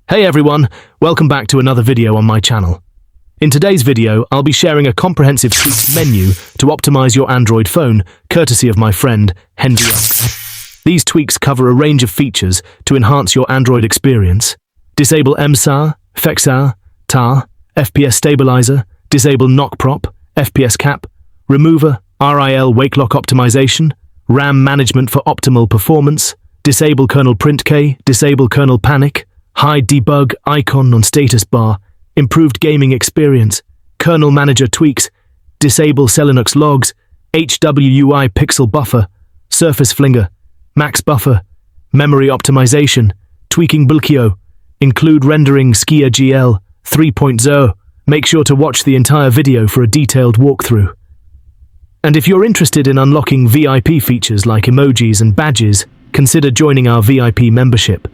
Hey everyone, welcome back to another video on my channel. In today's video, I'll be sharing a comprehensive tweaked menu to optimize your Android phone, courtesy of my friend, Henvx. These tweaks cover a range of features to enhance your Android experience. Disable MSAR, FXAR, TAR, FPS stabilizer, disable knock prop, FPS cap, remover, RIL wake lock optimization, RAM management for optimal performance, disable kernel print K, disable kernel panic, hide debug icon on status bar, improved gaming experience, kernel manager tweaks, disable Selinux logs, HWUI pixel buffer, SurfaceFlinger, max buffer, memory optimization, tweaking bulkio, include rendering Skia GL 3.0. Make sure to watch the entire video for a detailed walkthrough. And if you're interested in unlocking VIP features like emojis and badges, consider joining our VIP membership.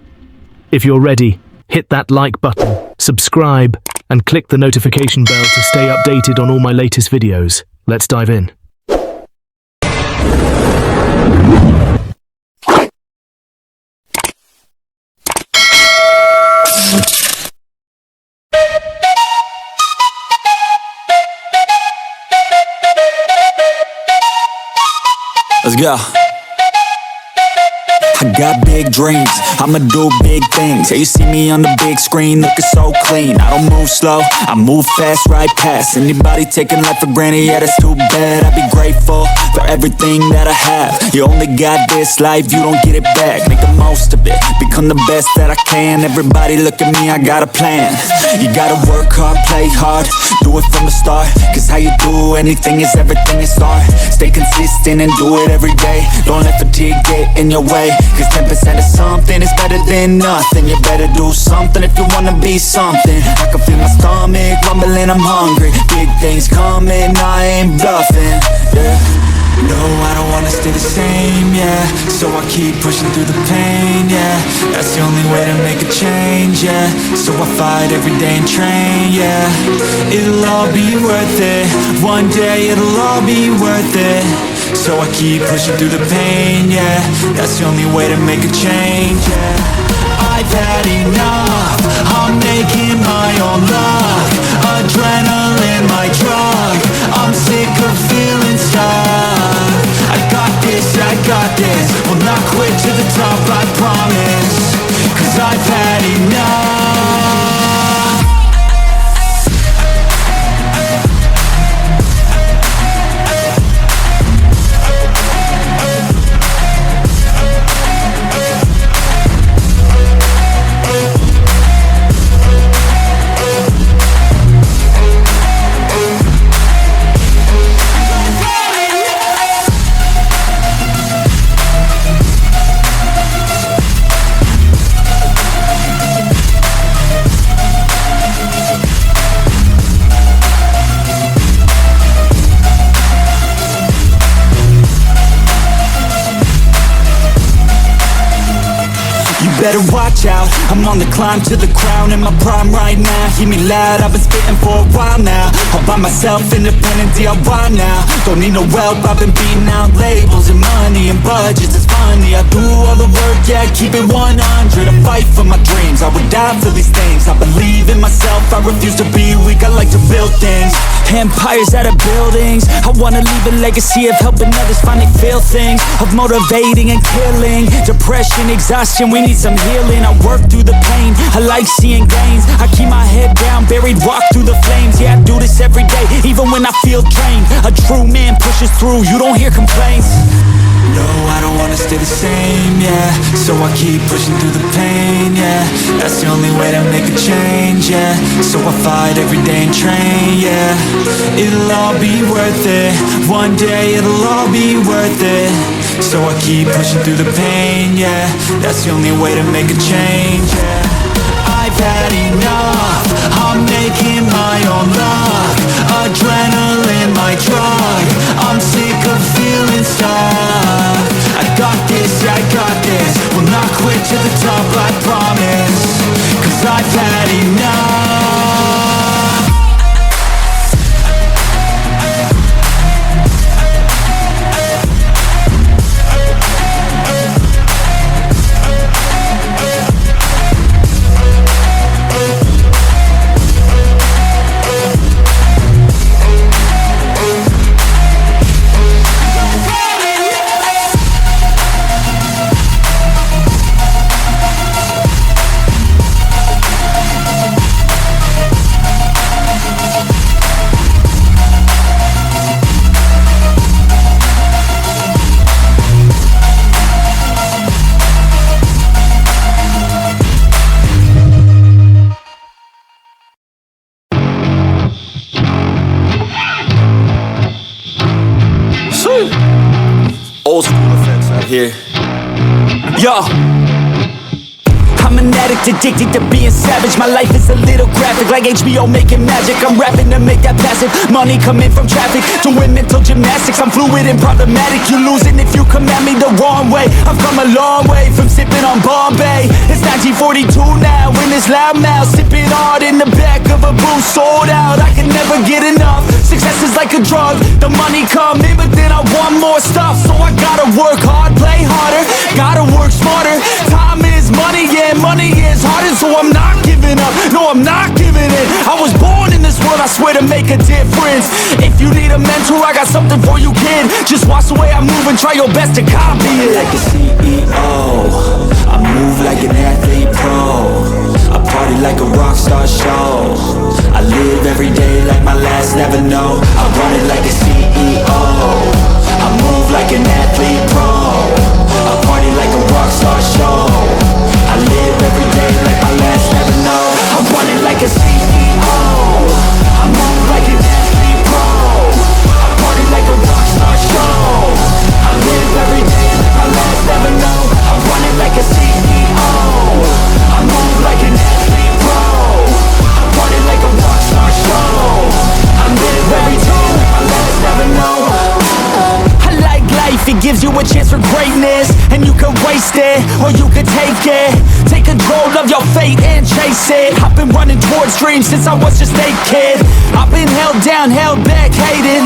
If you're ready, hit that like button, subscribe, and click the notification bell to stay updated on all my latest videos. Let's dive in. Let's go. I got big dreams, I'ma do big things. Yeah, you see me on the big screen looking so clean. I don't move slow, I move fast right past anybody taking life for granted, yeah that's too bad. I'd be grateful for everything that I have. You only got this life, you don't get it back. Make the most of it, become the best that I can. Everybody look at me, I got a plan. You gotta work hard, play hard, do it from the start. Cause how you do anything is everything you start. Stay consistent and do it every day. Don't let fatigue get in your way. Cause 10% of something is better than nothing. You better do something if you wanna be something. I can feel my stomach rumbling, I'm hungry. Big things coming, I ain't bluffing, yeah. No, I don't wanna stay the same, yeah. So I keep pushing through the pain, yeah. That's the only way to make a change, yeah. So I fight every day and train, yeah. It'll all be worth it. One day it'll all be worth it. So I keep pushing through the pain, yeah. That's the only way to make a change, yeah. I've had enough, I'm making my own luck. Adrenaline, my drug, I'm sick of feeling stuck. I got this, will not quit to the top, I promise. Cause I've had enough. Better watch out, I'm on the climb to the crown. In my prime right now, hear me loud, I've been spitting for a while now. All by myself, independent DIY now. Don't need no help, I've been beating out labels and money and budgets, it's funny. I do all the work, yeah, keep it 100. I fight for my dreams, I would die for these things. I believe in myself, I refuse to be weak, I like to build things. Empires out of buildings, I wanna leave a legacy of helping others finally feel things. Of motivating and killing, depression, exhaustion, we need some healing. I work through the pain, I like seeing gains. I keep my head down, buried, walk through the flames. Yeah, I do this every day, even when I feel drained. A true man pushes through, you don't hear complaints. No, I don't wanna stay the same, yeah. So I keep pushing through the pain, yeah. That's the only way to make a change, yeah. So I fight every day and train, yeah. It'll all be worth it. One day it'll all be worth it. So I keep pushing through the pain, yeah. That's the only way to make a change, yeah. I've had enough, I'm making my own luck. Adrenaline, my drug, I'm sick of feeling stuck. I got this, yeah, I got this, will not quit to the top, I promise. Cause I've had enough. old school effects out here. Yo, I'm an addict, addicted to being savage. My life is a little graphic, like HBO making magic. I'm rapping to make that passive money coming from traffic, doing mental gymnastics. I'm fluid and problematic. You losing if you come at me the wrong way. I've come a long way from sipping on Bombay. It's 1942 now, in this loud mouth, sipping hard in the back of a booth, sold out. I can never get enough. Success is like a drug. The money come in, but then I want more stuff. So I gotta work hard, play harder, gotta work smarter. Time is money, yeah, money is harder. So I'm not giving up, no, I'm not giving in. I was born in this world, I swear, to make a difference. If you need a mentor, I got something for you, kid. Just watch the way I move and try your best to copy it. Like a CEO, I move like an athlete pro. I party like a rock star show. I live every day like my last, never know. I run it like a CEO. I move like an athlete pro. I party like a rock star show. I live every day like my last, never know. I run it like a CEO. I move like an athlete pro. I party like a rock star show. I live every day like my last, never know. I run it like a CEO. I move like an athlete pro. I party like a rock star show. I live every day like my last, never know. I like life, it gives you a chance for greatness. And you can waste it, or you can take it. Take control of your fate and chase it. I've been running towards dreams since I was just a kid. I've been held down, held back, hated.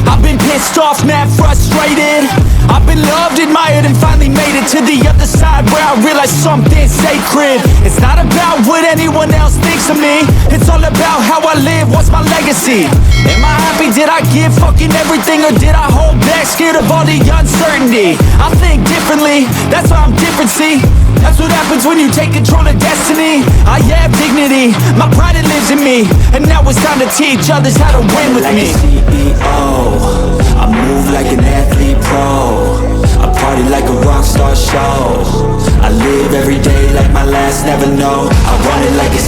I've been pissed off, mad, frustrated. I've been loved, admired, and finally made it to the other side, where I realized something sacred. It's not about what anyone else thinks of me. It's all about how I live, what's my legacy. Am I happy, did I give fucking everything, or did I hold back, scared of all the uncertainty? I think differently, that's why I'm different, see. That's what happens when you take control of destiny. I have dignity, my pride, it lives in me. And now it's time to teach others how to win with me. CEO, I move like an athlete pro. I party like a rock star show. I live every day like my last, never know. I run it like a